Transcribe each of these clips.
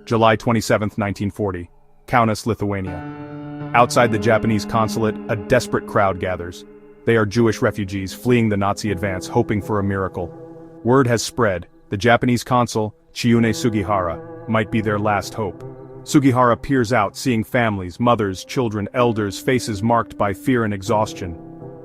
July 27, 1940. Kaunas, Lithuania. Outside the Japanese consulate, a desperate crowd gathers. They are Jewish refugees fleeing the Nazi advance, hoping for a miracle. Word has spread, the Japanese consul, Chiune Siguhara, might be their last hope. Sugihara peers out, seeing families, mothers, children, elders, faces marked by fear and exhaustion.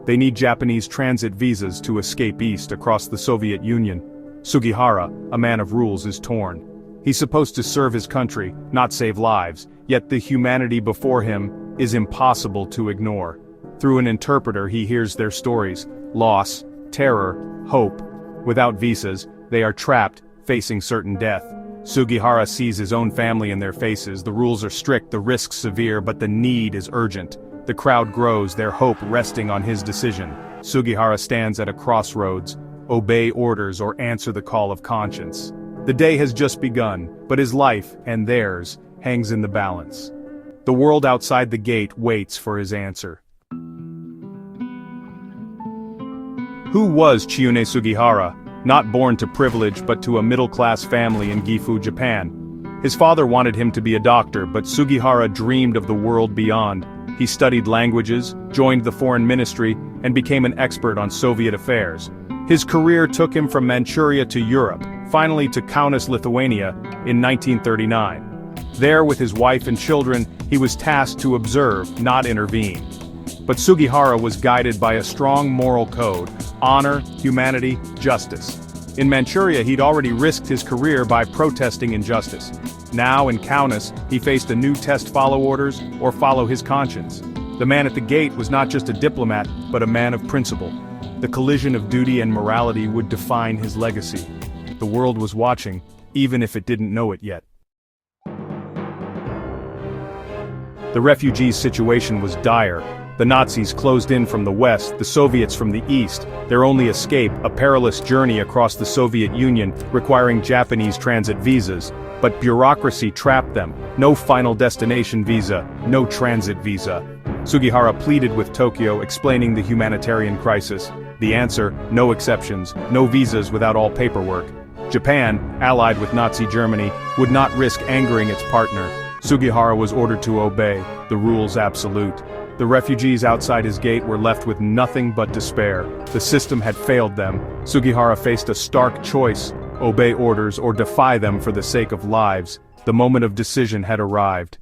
They need Japanese transit visas to escape east across the Soviet Union. Sugihara, a man of rules, is torn. He's supposed to serve his country, not save lives, yet the humanity before him is impossible to ignore. Through an interpreter he hears their stories: loss, terror, hope. Without visas, they are trapped, facing certain death. Sugihara sees his own family in their faces. The rules are strict, the risks severe, but the need is urgent. The crowd grows, their hope resting on his decision. Sugihara stands at a crossroads: obey orders or answer the call of conscience. The day has just begun, but his life, and theirs, hangs in the balance. The world outside the gate waits for his answer. Who was Chiune Sugihara? Not born to privilege but to a middle-class family in Gifu, Japan. His father wanted him to be a doctor, but Sugihara dreamed of the world beyond. He studied languages, joined the foreign ministry, and became an expert on Soviet affairs. His career took him from Manchuria to Europe, finally to Kaunas, Lithuania, in 1939. There, with his wife and children, he was tasked to observe, not intervene. But Sugihara was guided by a strong moral code: honor, humanity, justice. In Manchuria he'd already risked his career by protesting injustice. Now in Kaunas, he faced a new test: follow orders or follow his conscience. The man at the gate was not just a diplomat, but a man of principle. The collision of duty and morality would define his legacy. The world was watching, even if it didn't know it yet. The refugees' situation was dire. The Nazis closed in from the west, the Soviets from the east. Their only escape, a perilous journey across the Soviet Union, requiring Japanese transit visas. But bureaucracy trapped them. No final destination visa, no transit visa. Sugihara pleaded with Tokyo, explaining the humanitarian crisis. The answer: no exceptions, no visas without all paperwork. Japan, allied with Nazi Germany, would not risk angering its partner. Sugihara was ordered to obey, the rules absolute. The refugees outside his gate were left with nothing but despair. The system had failed them. Sugihara faced a stark choice: obey orders or defy them for the sake of lives. The moment of decision had arrived.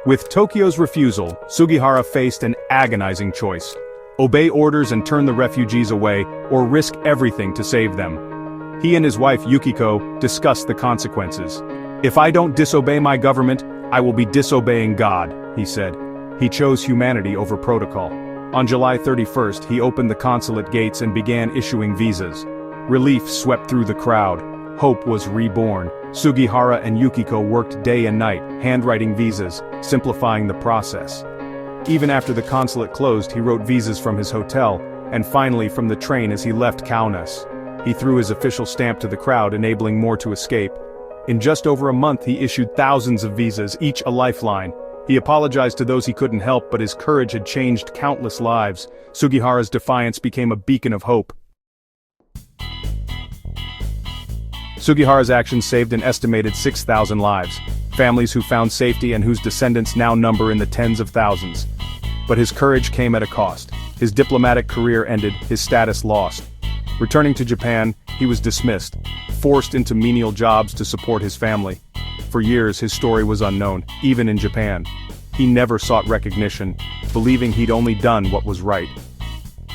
With Tokyo's refusal, Sugihara faced an agonizing choice: obey orders and turn the refugees away, or risk everything to save them. He and his wife Yukiko discussed the consequences. "If I don't disobey my government, I will be disobeying God," he said. He chose humanity over protocol. On July 31st, he opened the consulate gates and began issuing visas. Relief swept through the crowd. Hope was reborn. Sugihara and Yukiko worked day and night, handwriting visas, simplifying the process. Even after the consulate closed, he wrote visas from his hotel, and finally from the train as he left Kaunas. He threw his official stamp to the crowd, enabling more to escape. In just over a month he issued thousands of visas, each a lifeline. He apologized to those he couldn't help, but his courage had changed countless lives. Sugihara's defiance became a beacon of hope. Sugihara's actions saved an estimated 6,000 lives, families who found safety and whose descendants now number in the tens of thousands. But his courage came at a cost. His diplomatic career ended, his status lost. Returning to Japan, he was dismissed, forced into menial jobs to support his family. For years his story was unknown, even in Japan. He never sought recognition, believing he'd only done what was right.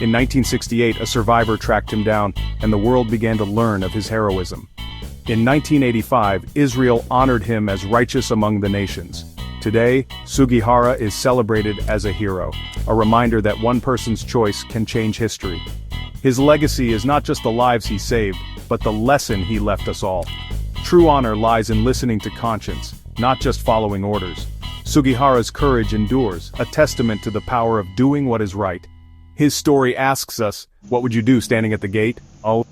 In 1968, a survivor tracked him down, and the world began to learn of his heroism. In 1985, Israel honored him as righteous among the nations. Today, Sugihara is celebrated as a hero, a reminder that one person's choice can change history. His legacy is not just the lives he saved, but the lesson he left us all. True honor lies in listening to conscience, not just following orders. Sugihara's courage endures, a testament to the power of doing what is right. His story asks us, what would you do standing at the gate? Oh.